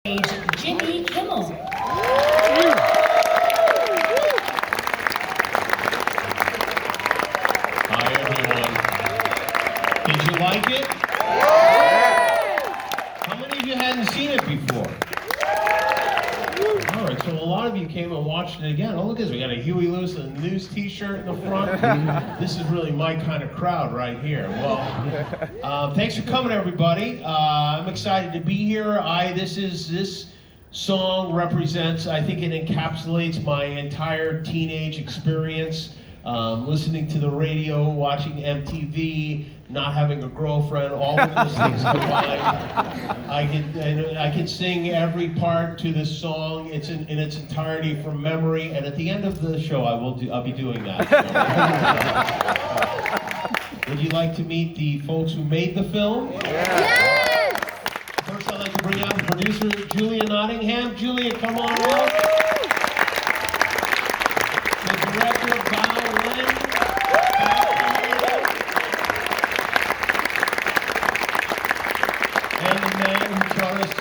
Jimmy Kimmel. Hi everyone. Did you like it? How many of you hadn't seen it before? All right, so a lot of you came and watched it again. Oh, look at this. We got a Huey Lewis and the News t-shirt in the front. This is really my kind of crowd right here. Well, thanks for coming, everybody. I'm excited to be here. This song represents, I think it encapsulates my entire teenage experience. Listening to the radio, watching MTV, not having a girlfriend, all of those things combined. I can sing every part to this song. It's in its entirety from memory, and at the end of the show, I'll be doing that. Would you like to meet the folks who made the film? Yes! First, I'd like to bring out the producer, Julia Nottingham. Julia, come on out. The director, Bao Nguyen. And the man who taught us,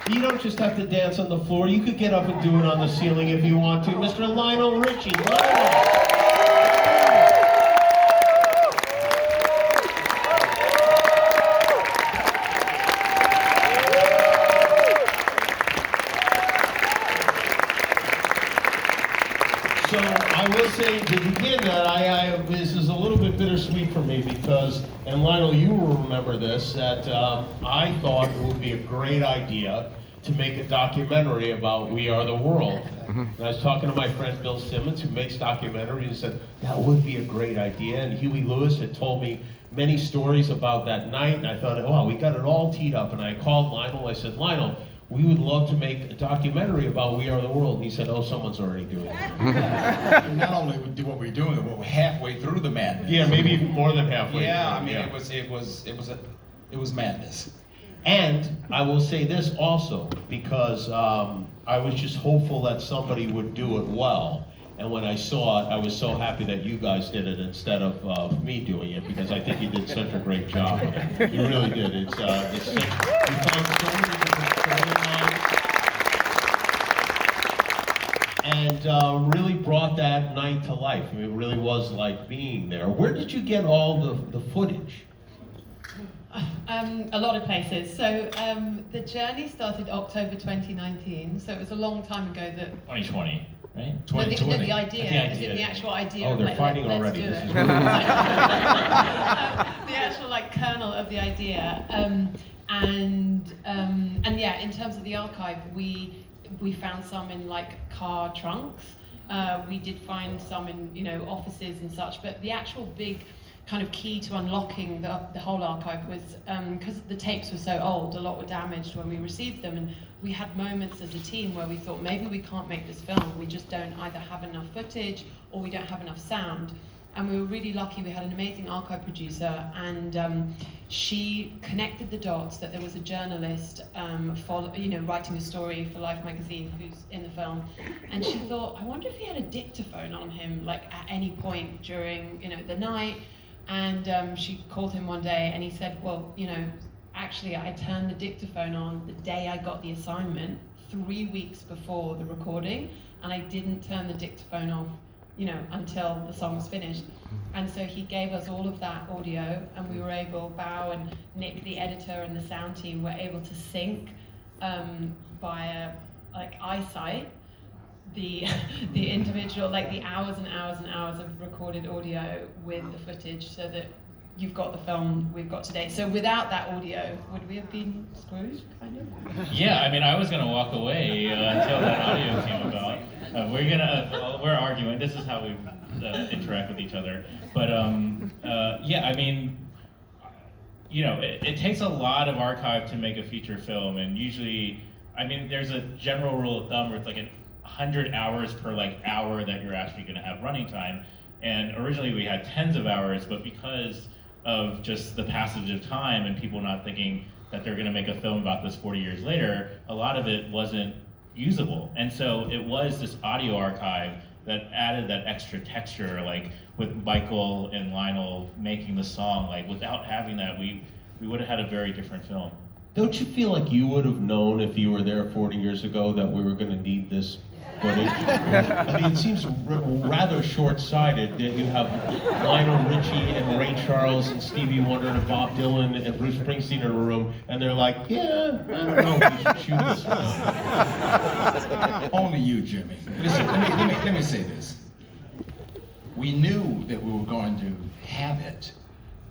you don't just have to dance on the floor, you could get up and do it on the ceiling if you want to. Mr. Lionel Richie. Lionel. So I will say to begin that this is a little bit bittersweet for me because, and Lionel, you will remember this, that I thought it would be a great idea to make a documentary about We Are the World. And I was talking to my friend Bill Simmons, who makes documentaries, and said that would be a great idea. And Huey Lewis had told me many stories about that night, and I thought, oh, we got it all teed up. And I called Lionel. I said, Lionel, we would love to make a documentary about We Are the World. And he said, oh, someone's already doing it. Not only do what we're doing, but we're halfway through the madness. Yeah, maybe even more than halfway. Yeah, through. I mean, it was madness. And I will say this also, because I was just hopeful that somebody would do it well. And when I saw it, I was so happy that you guys did it instead of me doing it, because I think you did such a great job. You really did. You found so many different storylines and really brought that night to life. I mean, it really was like being there. Where did you get all the footage? A lot of places. So the journey started October 2019, so it was a long time ago that... 2020, right? No, the 2020. idea, as in the actual idea. Oh, of, they're like, fighting let's already. do This it. is really The actual kernel of the idea. And yeah, in terms of the archive, we found some in car trunks. We did find some in offices and such, but the actual big kind of key to unlocking the whole archive was because the tapes were so old, a lot were damaged when we received them, and we had moments as a team where we thought maybe we can't make this film, we just don't either have enough footage or we don't have enough sound. And we were really lucky, we had an amazing archive producer, and she connected the dots that there was a journalist writing a story for Life magazine who's in the film, and she thought, I wonder if he had a dictaphone on him at any point during the night. And she called him one day and he said, well, actually I turned the dictaphone on the day I got the assignment, 3 weeks before the recording, and I didn't turn the dictaphone off until the song was finished. And so he gave us all of that audio, and we were able, Bao and Nick, the editor, and the sound team, were able to sync via eyesight the individual, the hours and hours and hours of recorded audio with the footage, so that you've got the film we've got today. So without that audio, would we have been screwed, kind of? Yeah, I mean, I was gonna walk away until that audio came about. We're arguing. This is how we interact with each other. But yeah, I mean, it takes a lot of archive to make a feature film, and usually, I mean, there's a general rule of thumb where it's 100 hours per hour that you're actually going to have running time. And originally we had tens of hours, but because of just the passage of time and people not thinking that they're going to make a film about this 40 years later, a lot of it wasn't usable. And so it was this audio archive that added that extra texture, with Michael and Lionel making the song. Without having that, we would have had a very different film. Don't you feel like you would have known if you were there 40 years ago that we were going to need this footage? I mean, it seems rather short-sighted that you have Lionel Richie and Ray Charles and Stevie Wonder and Bob Dylan and Bruce Springsteen in a room, and they're like, yeah, I don't know, we should shoot this film. Only you, Jimmy. Listen, let me say this. We knew that we were going to have it,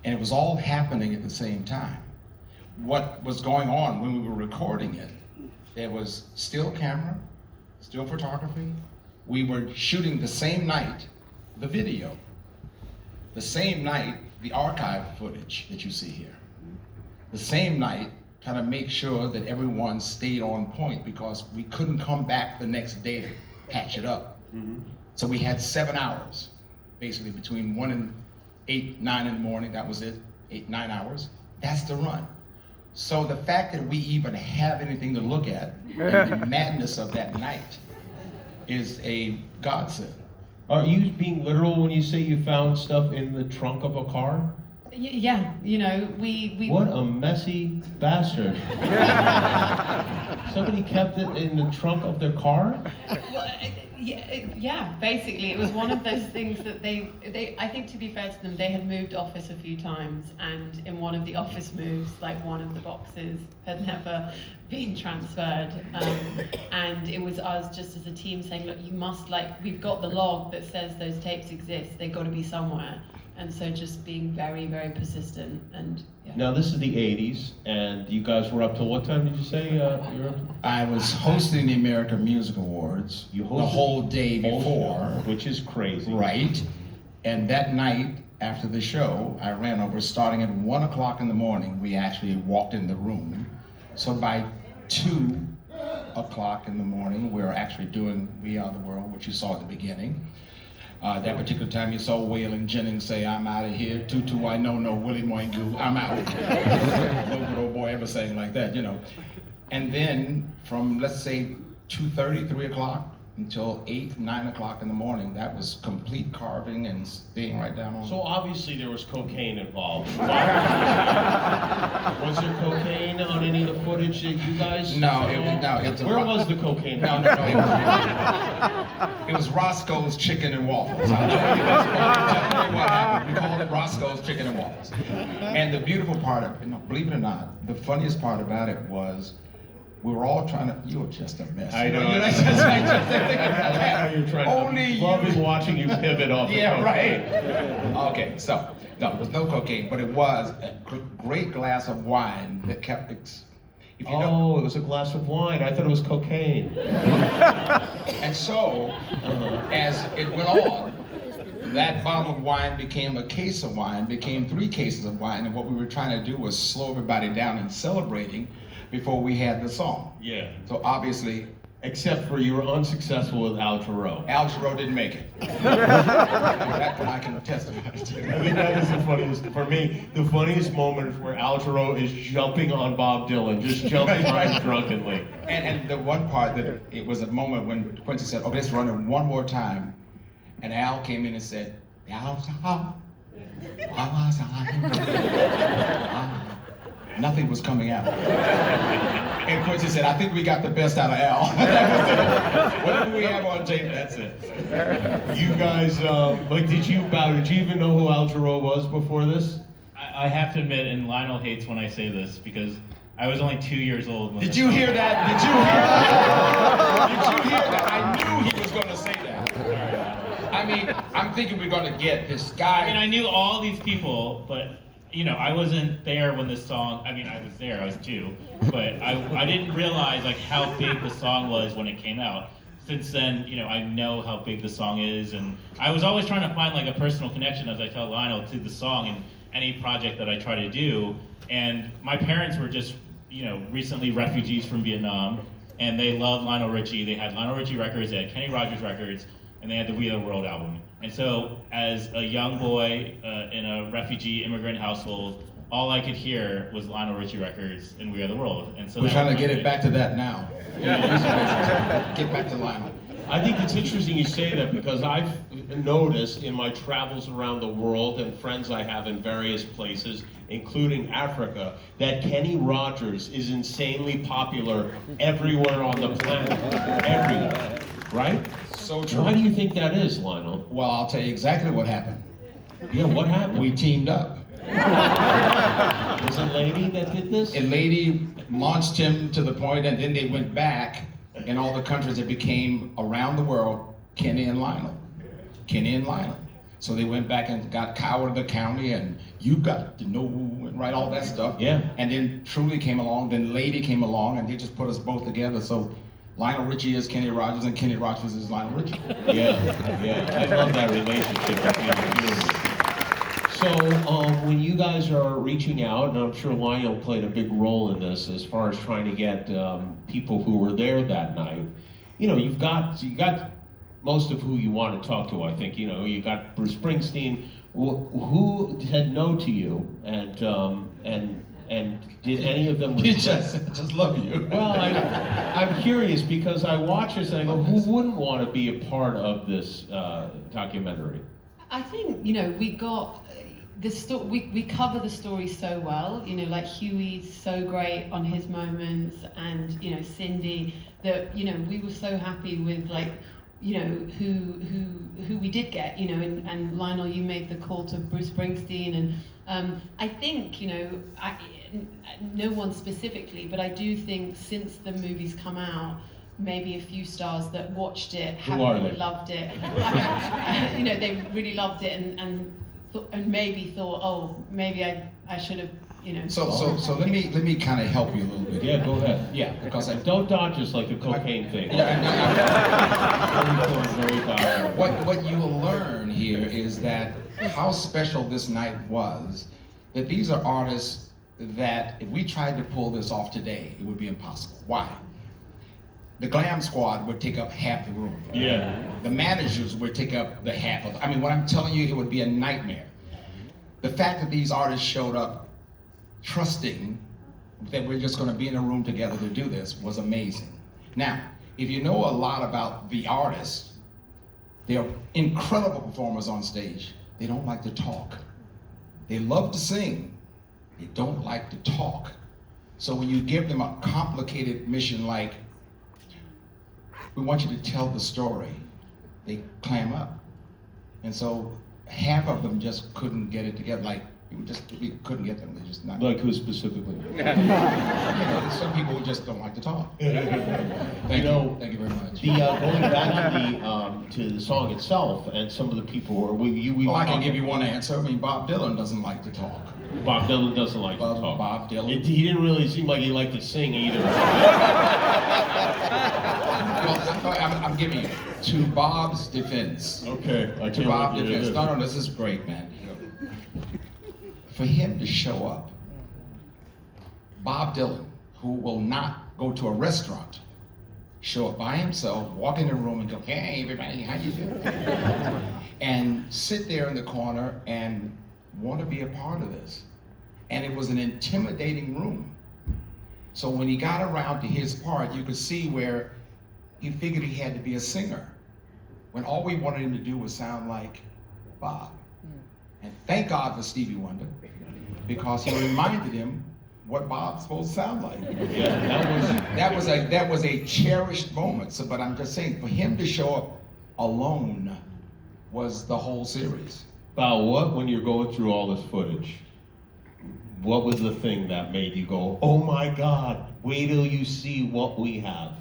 and it was all happening at the same time. What was going on when we were recording it, there was still camera, still photography. We were shooting the same night the video, the same night the archive footage that you see here, the same night trying to make sure that everyone stayed on point because we couldn't come back the next day to patch it up. So we had 7 hours, basically between 1 and 8, 9 in the morning, that was it, 8, 9 hours. That's the run. So the fact that we even have anything to look at, and the madness of that night, is a godsend. Are you being literal when you say you found stuff in the trunk of a car? Yeah, you know, we What a messy bastard. Somebody kept it in the trunk of their car? Well, yeah, basically, it was one of those things that they, I think to be fair to them, they had moved office a few times, and in one of the office moves, like one of the boxes had never been transferred, and it was us just as a team saying, look, you must, like, we've got the log that says those tapes exist, they've got to be somewhere, and so just being very, very persistent, and yeah. Now this is the 80s, and you guys were up till what time did you say you were up to? I was hosting the American Music Awards You the hosted whole day Whole before. show, which is crazy. Right. And that night, after the show, I ran over, starting at 1 o'clock in the morning, we actually walked in the room. So by 2 o'clock in the morning, we were actually doing We Are the World, which you saw at the beginning. That particular time you saw Waylon Jennings say, I'm out of here, Tutu, I know, no, Willie Moingu, I'm out. No good old boy ever saying like that, you know. And then from, let's say, 2:30, 3 o'clock, until 8, 9 o'clock in the morning, that was complete carving and staying right down on. So obviously there was cocaine involved. Was there cocaine on any of the footage that you guys No, saw? it's Where was the cocaine? No, it was Roscoe's Chicken and Waffles. I'll tell you what happened. We called it Roscoe's Chicken and Waffles. And the beautiful part of it, believe it or not, the funniest part about it was we were all trying to, you were just a mess. I know. You're trying Only to loving watching you pivot off the Yeah, cocaine. right. Okay, so, no, there was no cocaine, but it was a great glass of wine that kept, if you know. Oh, it was a glass of wine. I thought it was cocaine. And so, as it went on, that bottle of wine became a case of wine, became 3 cases of wine, and what we were trying to do was slow everybody down and celebrating before we had the song. Yeah. So obviously, Except for you were unsuccessful with Al Jarreau. Al Jarreau didn't make it. That one I can testify to. I think that is the funniest, for me, the funniest moment is where Al Jarreau is jumping on Bob Dylan, just jumping on him drunkenly. And the one part that it was a moment when Quincy said, okay, let's run it one more time. And Al came in and said, Al Jarreau, nothing was coming out. And Quincy said, I think we got the best out of Al. Whatever we have on tape, that's it. You guys, did you even know who Al Jarreau was before this? I have to admit, and Lionel hates when I say this because I was only 2 years old when Did this you song hear came that? out. Did you hear that? Did you hear that? I knew he was going to say that. I mean, I'm thinking we're going to get this guy. I mean, I knew all these people, but you know, I wasn't there when this song, I mean, I was there, I was 2, but I didn't realize like how big the song was when it came out. Since then, you know, I know how big the song is, and I was always trying to find like a personal connection, as I tell Lionel, to the song and any project that I try to do. And my parents were just, you know, recently refugees from Vietnam, and they loved Lionel Richie. They had Lionel Richie records, they had Kenny Rogers records, and they had the We Are the World album. And so, as a young boy in a refugee immigrant household, all I could hear was Lionel Richie records and We Are the World. And so We're that trying was to my get it big- back to that now. Get back to Lionel. I think it's interesting you say that because I've noticed in my travels around the world and friends I have in various places, including Africa, that Kenny Rogers is insanely popular everywhere on the planet. Everywhere. Right? So true. Why do you think that is, Lionel? Well, I'll tell you exactly what happened. Yeah, what happened? We teamed up. Was it Lady that did this? A lady launched him to the point, and then they went back in all the countries. It became around the world Kenny and Lionel. Kenny and Lionel. So they went back and got Coward the County, and You Got to Know, and write all that stuff. Yeah. And then Truly came along, then Lady came along, and they just put us both together. So Lionel Richie is Kenny Rogers, and Kenny Rogers is Lionel Richie. Yeah. I love that relationship between the two. So when you guys are reaching out, and I'm sure Lionel played a big role in this as far as trying to get people who were there that night, you know, you got most of who you want to talk to. I think you got Bruce Springsteen, who said no to you, and did any of them? He just love you. Well, I'm curious because I watch this and I go, who wouldn't want to be a part of this documentary? I think, we got the story, we cover the story so well, like Huey's so great on his moments, and, Cindy, that, we were so happy with, who we did get, and Lionel, you made the call to Bruce Springsteen, and I think, no one specifically, but I do think since the movie's come out, maybe a few stars that watched it haven't really loved it. They really loved it and maybe thought, oh, maybe I should have, So let me kind of help you a little bit. Yeah, go ahead. Yeah, because Don't dodge us like the cocaine thing. Yeah, what you will learn here is that how special this night was, that these are artists that if we tried to pull this off today, it would be impossible. Why? The glam squad would take up half the room. Yeah. The managers would take up the half of it. I mean, what I'm telling you, it would be a nightmare. The fact that these artists showed up trusting that we're just going to be in a room together to do this was amazing. Now, if you know a lot about the artists, they are incredible performers on stage. They don't like to talk. They love to sing. They don't like to talk. So when you give them a complicated mission like, we want you to tell the story, they clam up. And so half of them just couldn't get it together. Like, we couldn't get them. They just not. Like who specifically? Some people just don't like to talk. Thank you very much. Going back to the song itself, and some of the people who I can give you one answer. I mean, Bob Dylan doesn't like to talk. Bob Dylan doesn't like to talk. Bob Dylan. He didn't really seem like he liked to sing either. Well, I'm giving you to Bob's defense. Okay. To Bob's defense. No, this is great, man. For him to show up, Bob Dylan, who will not go to a restaurant, show up by himself, walk in the room and go, hey everybody, how you doing? And sit there in the corner and want to be a part of this. And it was an intimidating room. So when he got around to his part, you could see where he figured he had to be a singer, when all we wanted him to do was sound like Bob. And thank God for Stevie Wonder, because he reminded him what Bob's supposed to sound like. Yeah, that was a cherished moment. So, but I'm just saying, for him to show up alone was the whole series. Bao, when you're going through all this footage, what was the thing that made you go, oh my God, wait till you see what we have?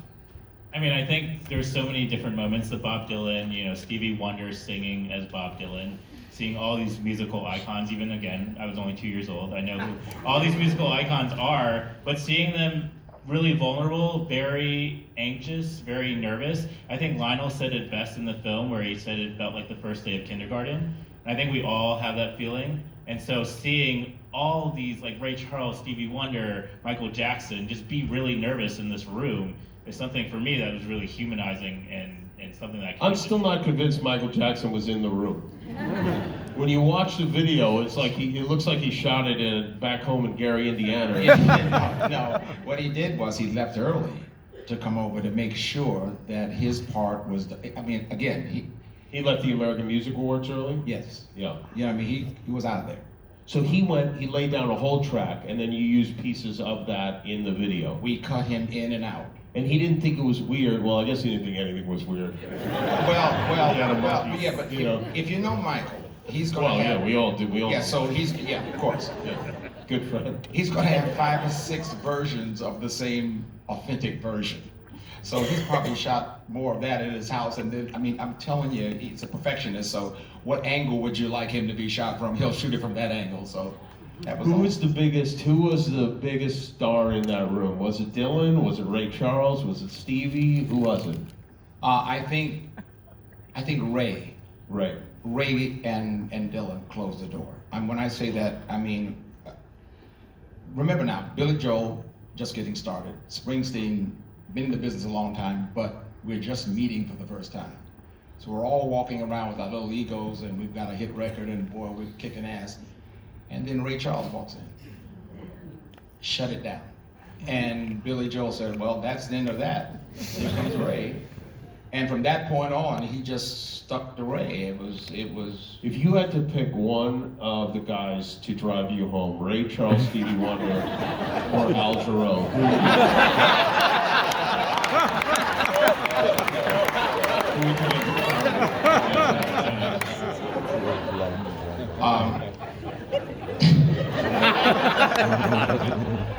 I mean, I think there's so many different moments of Bob Dylan, Stevie Wonder singing as Bob Dylan, seeing all these musical icons. Even again, I was only 2 years old. I know who all these musical icons are, but seeing them really vulnerable, very anxious, very nervous. I think Lionel said it best in the film, where he said it felt like the first day of kindergarten. And I think we all have that feeling. And so seeing all these, like Ray Charles, Stevie Wonder, Michael Jackson, just be really nervous in this room is something for me that was really humanizing and something that I'm still not convinced Michael Jackson was in the room. When you watch the video, it's like it looks like he shot it back home in Gary, Indiana. No, what he did was he left early to come over to make sure that his part was, I mean, again, He left the American Music Awards early? yes. Yeah. You know, I mean, he was out of there. So he laid down a whole track, and then you used pieces of that in the video. We cut him in and out. And he didn't think it was weird. Well, I guess he didn't think anything was weird. Well, yeah, but You know. if you know Michael, he's going to Well, have... yeah, we all do. We all. Yeah, so of course. Yeah. Good friend. He's going to have 5 or 6 versions of the same authentic version. So he's probably shot more of that in his house. And then, I mean, I'm telling you, he's a perfectionist. So what angle would you like him to be shot from? He'll shoot it from that angle. So that was Who was the biggest star in that room? Was it Dylan? Was it Ray Charles? Was it Stevie? Who was it? I think Ray. Ray. Ray and Dylan closed the door. And when I say that, I mean, remember now, Billy Joel just getting started. Springsteen, been in the business a long time, but we're just meeting for the first time. So we're all walking around with our little egos, and we've got a hit record, and boy, we're kicking ass. And then Ray Charles walks in. Shut it down. And Billy Joel said, well, that's the end of that. Here comes Ray. And from that point on, he just stuck to Ray. It was. If you had to pick one of the guys to drive you home, Ray Charles, Stevie Wonder, or Al Jarreau, who would you pick?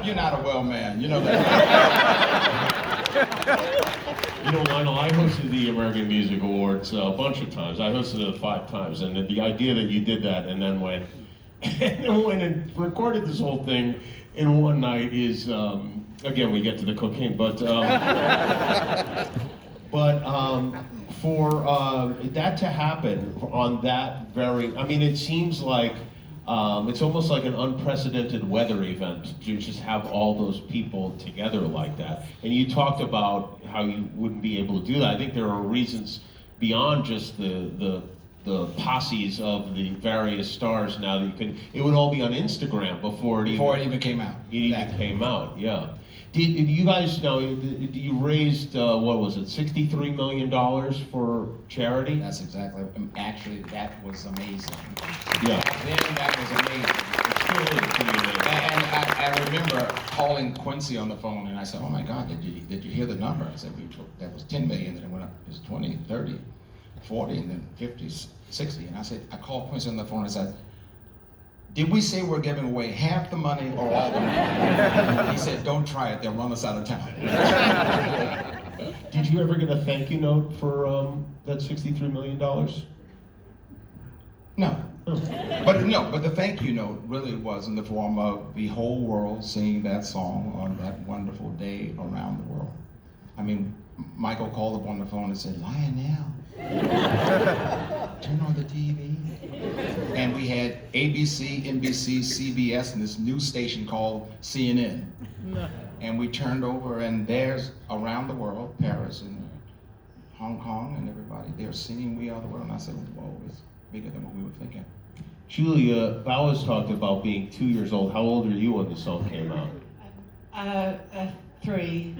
You're not a well man, you know that. You know, Lionel, I hosted the American Music Awards a bunch of times. I hosted it 5 times, and the idea that you did that and then went and recorded this whole thing in one night is, again, we get to the cocaine, but for that to happen on that very, I mean, it seems like it's almost like an unprecedented weather event to just have all those people together like that. And you talked about how you wouldn't be able to do that. I think there are reasons beyond just the posses of the various stars now that you can. It would all be on Instagram before it even came out. It even came out, yeah. Did you guys know? You raised what was it, $63 million for charity? That's exactly. Actually, that was amazing. Yeah. Then that was amazing. And I remember calling Quincy on the phone, and I said, "Oh my God, did you hear the number?" I said, "That was 10 million, and it went up. It was 20, 30, 40, and then 50, 60." And I called Quincy on the phone and said, "Did we say we're giving away half the money or all the money?" He said, "Don't try it. They'll run us out of town." Did you ever get a thank you note for that $63 million? No. But the thank you note really was in the form of the whole world singing that song on that wonderful day around the world. I mean, Michael called up on the phone and said, "Lionel, turn on the TV." And we had ABC, NBC, CBS, and this new station called CNN. And we turned over, and there's around the world, Paris and Hong Kong and everybody, they're singing We Are the World. And I said, whoa, it's bigger than what we were thinking. Julia, Bao has talked about being 2 years old. How old are you when the song came out? 3.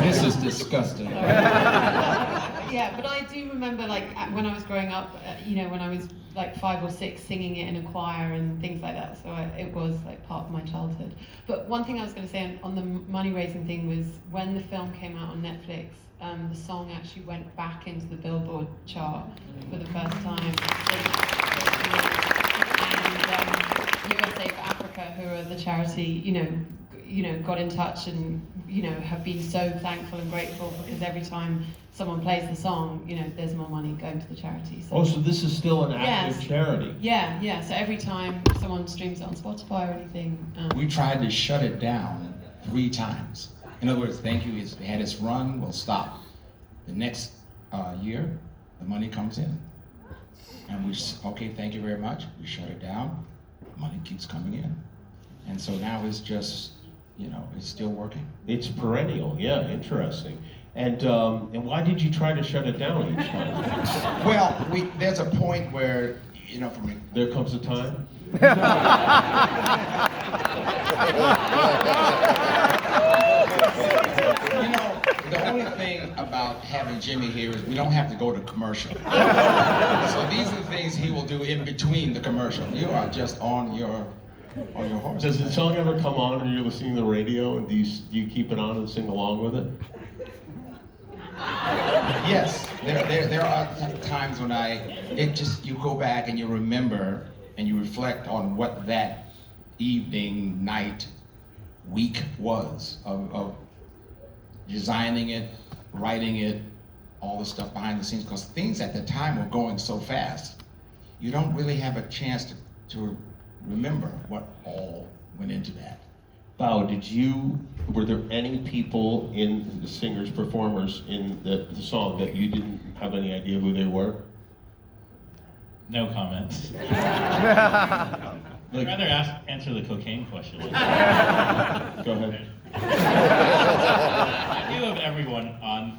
This is disgusting. Yeah, but I do remember, like, when I was growing up, when I was like 5 or 6, singing it in a choir and things like that. So it was like part of my childhood. But one thing I was going to say on the money raising thing was when the film came out on Netflix, the song actually went back into the Billboard chart for the first time. And USA for Africa, who are the charity, got in touch and have been so thankful and grateful because every time someone plays the song, there's more money going to the charity. So this is still an active charity? Yeah. So every time someone streams it on Spotify or anything. We tried to shut it down 3 times. In other words, thank you, it's had its run, we'll stop. The next year, the money comes in. And we say, okay, thank you very much. We shut it down, money keeps coming in. And so now it's just, it's still working. It's perennial, yeah, interesting. And why did you try to shut it down each time? Well, there's a point where, for me. There comes a time? only thing about having Jimmy here is we don't have to go to commercial. So these are the things he will do in between the commercial. You are just on your horse. Does the song ever come on when you're listening to the radio, and do you keep it on and sing along with it? Yes, there are times when you go back and you remember and you reflect on what that evening, night, week was of designing it, writing it, all the stuff behind the scenes, because things at the time were going so fast, you don't really have a chance to remember what all went into that. Bao, were there any people in the singers, performers in the song that you didn't have any idea who they were? No comments. I'd rather answer the cocaine question. Go ahead. I knew of everyone on,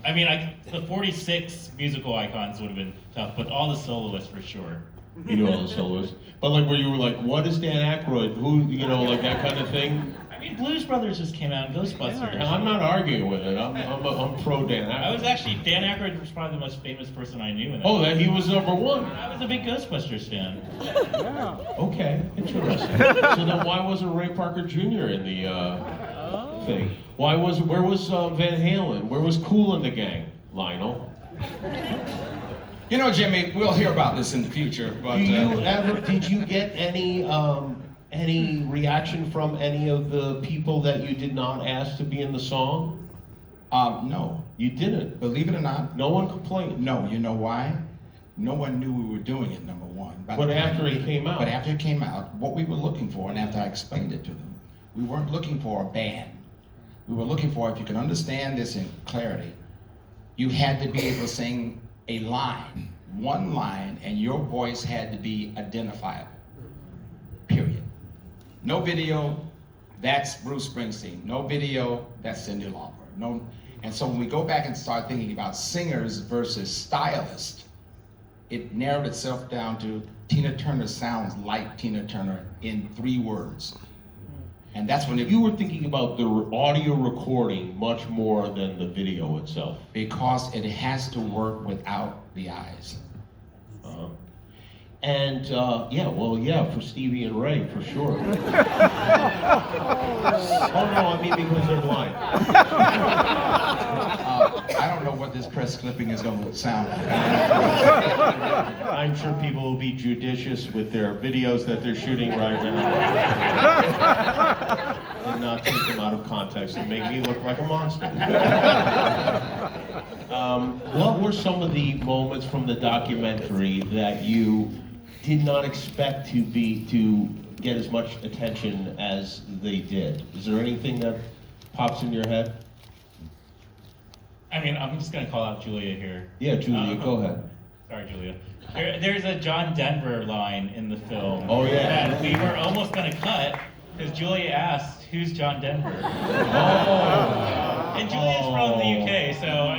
the 46 musical icons would have been tough, but all the soloists for sure. You know all the soloists. But like where you were like, what is Dan Aykroyd? Who, like that kind of thing? Blues Brothers just came out, Ghostbusters. I'm not arguing with it. I'm pro Dan Aykroyd. Dan Aykroyd was probably the most famous person I knew. He was number one. I was a big Ghostbusters fan. Yeah. Okay, interesting. So then why wasn't Ray Parker Jr. in the thing? Where was Van Halen?Here was Kool and the Gang, Lionel? You know, Jimmy, we'll hear about this in the future, but... Did you get any reaction from any of the people that you did not ask to be in the song? No. You didn't? Believe it or not. No one complained? No, you know why? No one knew we were doing it, number one. But after it came out? But after it came out, what we were looking for, and after I explained it to them, we weren't looking for a band. We were looking for, if you can understand this in clarity, you had to be able to sing a line, one line, and your voice had to be identifiable, period. No video, that's Bruce Springsteen. No video, that's Cyndi Lauper. And so when we go back and start thinking about singers versus stylists, it narrowed itself down to Tina Turner sounds like Tina Turner in 3 words. And that's when you were thinking about the audio recording much more than the video itself. Because it has to work without the eyes. And for Stevie and Ray, for sure. Because they're blind. I don't know what this press clipping is going to sound like. I'm sure people will be judicious with their videos that they're shooting right now. And not take them out of context and make me look like a monster. What were some of the moments from the documentary that you did not expect to get as much attention as they did? Is there anything that pops in your head? I'm just going to call out Julia here. Yeah, Julia, go ahead. Sorry, Julia. There's a John Denver line in the film. Oh, yeah. That we were almost going to cut because Julia asked, "Who's John Denver?" And Julia's from the UK, so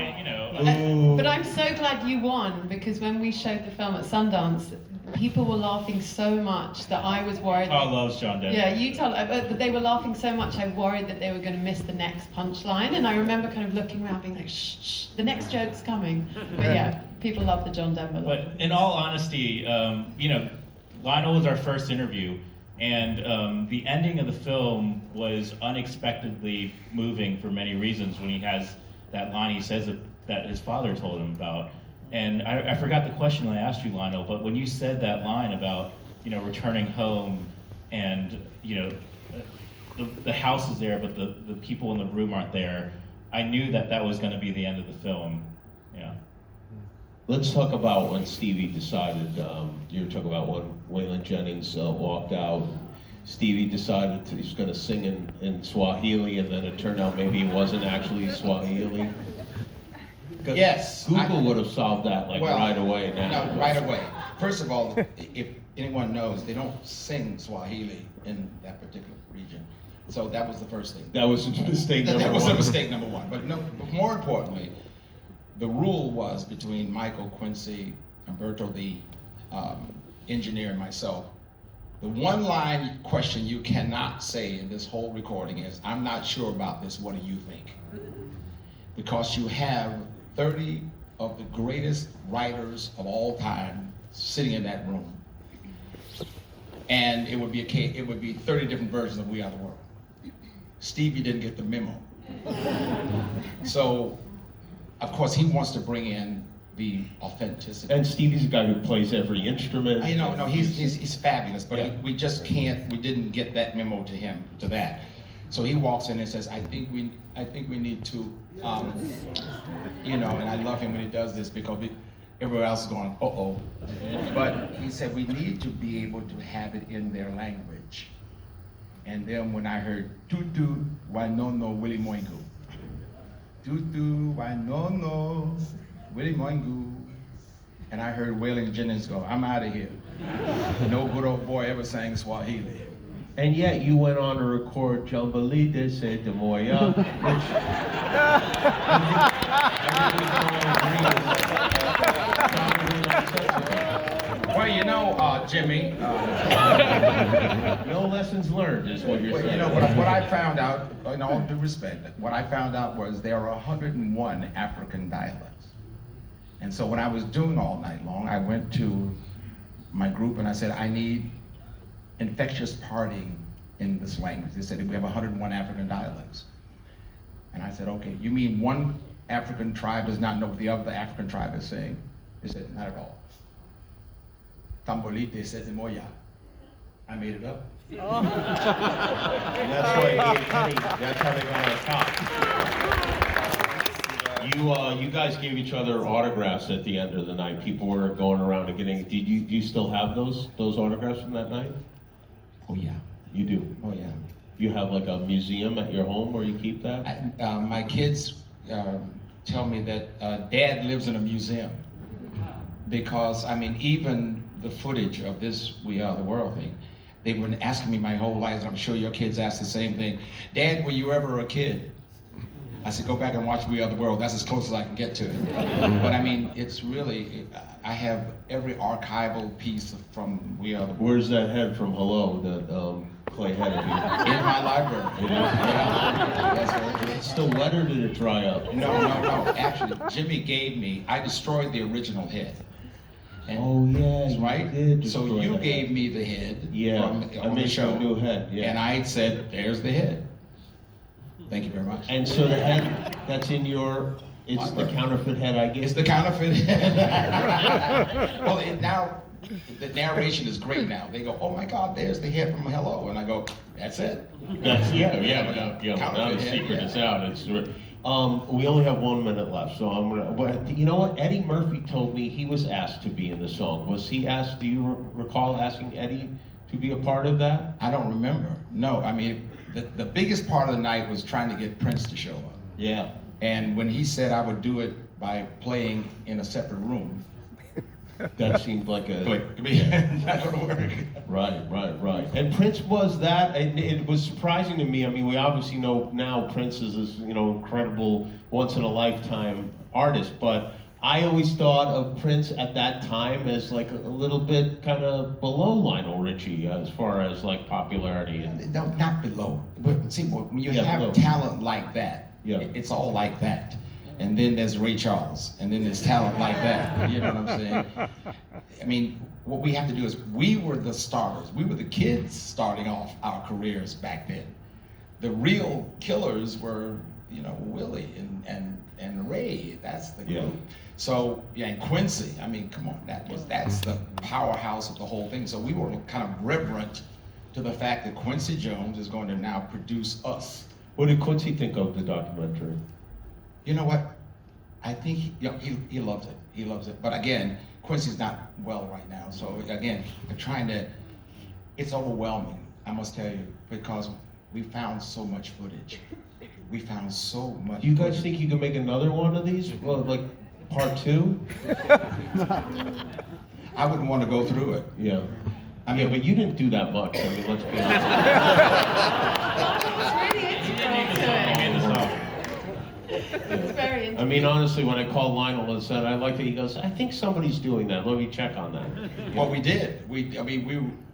But I'm so glad you won, because when we showed the film at Sundance, people were laughing so much that I was worried. Oh, loves John Denver. Yeah, you tell. But they were laughing so much, I worried that they were going to miss the next punchline. And I remember kind of looking around, being like, "Shh, shh, the next joke's coming." But yeah, people love the John Denver. But in all honesty, Lionel was our first interview, and the ending of the film was unexpectedly moving for many reasons. When he has that line, he says that his father told him about. And I forgot the question I asked you, Lionel, but when you said that line about, returning home and, the house is there, but the people in the room aren't there, I knew that was going to be the end of the film. Yeah. Let's talk about when Stevie decided, you were talking about when Waylon Jennings walked out. Stevie decided he was going to sing in Swahili, and then it turned out maybe it wasn't actually Swahili. Yes. Google would have solved that right away now. No, right away. First of all, if anyone knows, they don't sing Swahili in that particular region. So that was the first thing. That was a mistake number one. That was a mistake number one. But more importantly, the rule was between Michael, Quincy, Humberto, the engineer, and myself, the one line question you cannot say in this whole recording is, "I'm not sure about this, what do you think?" because you have 30 of the greatest writers of all time sitting in that room. And it would be 30 different versions of We Are the World. Stevie didn't get the memo. So, of course, he wants to bring in the authenticity. And Stevie's a guy who plays every instrument. No, he's fabulous, but Yeah. we just can't. We didn't get that memo to him to that. So he walks in and says, "I think we need to, and I love him when he does this because everyone else is going, uh-oh." But he said we need to be able to have it in their language. And then when I heard "Tutu Wainono Willy Moingu," "Tutu Wainono Willy Moingu," and I heard Waylon Jennings go, "I'm out of here." No good old boy ever sang Swahili. And yet you went on to record Jambalite Se de Moya, which Well, Jimmy, no lessons learned is what you're well, saying. what I found out, in all due respect, what I found out was there are 101 African dialects. And so when I was doing All Night Long, I went to my group and I said, I need infectious partying in this language. They said, we have 101 African dialects. And I said, okay, you mean one African tribe does not know what the other African tribe is saying? They said, not at all. Tambolite se de Moya. I made it up. And that's how they got on top. You guys gave each other autographs at the end of the night. People were going around and getting. Do you still have those autographs from that night? Oh yeah. You do. Oh yeah. You have like a museum at your home where you keep that? My kids tell me that Dad lives in a museum because even the footage of this We Are the World thing, they've been asking me my whole life, and I'm sure your kids ask the same thing. Dad, were you ever a kid? I said, go back and watch We Are the World. That's as close as I can get to it. But it's really, I have every archival piece from We Are the World. Where's that head from Hello, that clay head of yours? In my library. It is? Yeah. Yes, sir. It's still wet or did it dry up? No. Actually, Jimmy gave me, I destroyed the original head. And, Oh yeah, you right? did So destroy you that gave head. me the head Yeah, from I on the made you show. a new head, yeah. And I said, there's the head. Thank you very much. And so the head that's in it's the counterfeit head, I guess? It's the counterfeit head. Well, now, the narration is great now. They go, oh my God, there's the head from Hello. And I go, that's it. Now the Counterfeit head, secret yeah. is out. We only have 1 minute left, so I'm gonna. You know what? Eddie Murphy told me he was asked to be in the song. Was he asked? Do you recall asking Eddie to be a part of that? I don't remember. No, the biggest part of the night was trying to get Prince to show up. Yeah. And when he said I would do it by playing in a separate room, That seemed like a. not gonna work. Right. And Prince was that, and it was surprising to me. We obviously know now Prince is this, incredible, once-in-a-lifetime artist, but I always thought of Prince at that time as like a little bit kind of below Lionel Richie as far as like popularity. And No, not below. But see, when you have below. talent like that, Yeah. it's all like that. And then there's Ray Charles, and then there's talent like that. You know what I'm saying? What we have to do is, we were the starters. We were the kids starting off our careers back then. The real killers were, Willie and Ray. That's the group. Yeah. So, and Quincy. Come on, that's the powerhouse of the whole thing. So we were kind of reverent to the fact that Quincy Jones is going to now produce us. what did Quincy think of the documentary? You know what? I think he loves it. He loves it. But again, Quincy's not well right now. So again, it's overwhelming, I must tell you, because we found so much footage. We found so much. Do you guys footage. think you can make another one of these? Well, like part 2? I wouldn't want to go through it. Yeah. But you didn't do that much. Let's be honest. It's very interesting. Honestly, when I called Lionel and said, I like that, he goes, I think somebody's doing that. Let me check on that. Well, we did.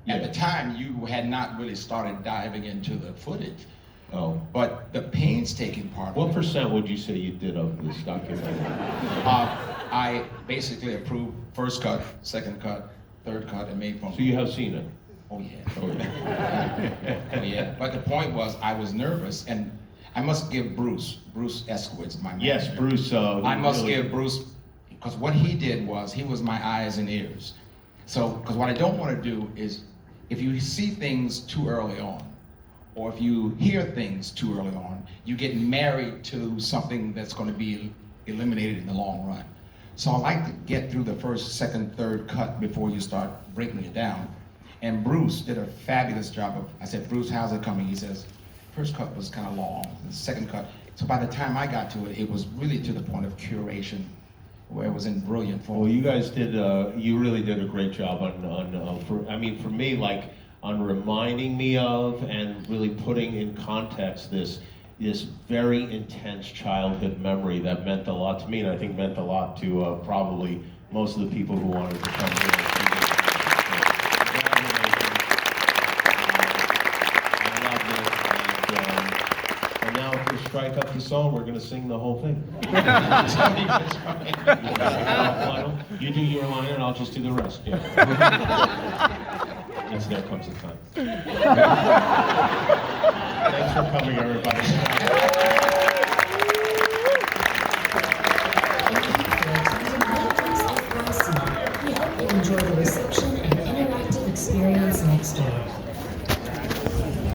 At the time, you had not really started diving into the footage. Oh. But the painstaking part. What percent would you say you did of this documentary? I basically approved first cut, second cut, third cut, and made phone. So you have seen it? Oh yeah. Oh, yeah. Oh yeah. But the point was, I was nervous, and I must give Bruce Eskowitz, my manager. Yes, Bruce. I must really- give Bruce, because what he did was, he was my eyes and ears. So, because what I don't want to do is, if you see things too early on, or if you hear things too early on, you get married to something that's going to be eliminated in the long run. So I like to get through the first, second, third cut before you start breaking it down. And Bruce did a fabulous job of, I said, Bruce, how's it coming? He says, first cut was kind of long, the second cut. So by the time I got to it, it was really to the point of curation, where it was in brilliant form. Well, you guys did. You really did a great job for me, like on reminding me of and really putting in context this very intense childhood memory that meant a lot to me, and I think meant a lot to probably most of the people who wanted to come here. And now if we strike up the song, we're going to sing the whole thing. You do your line and I'll just do the rest. Yeah. Yes, there comes the time. Thanks for coming, everybody.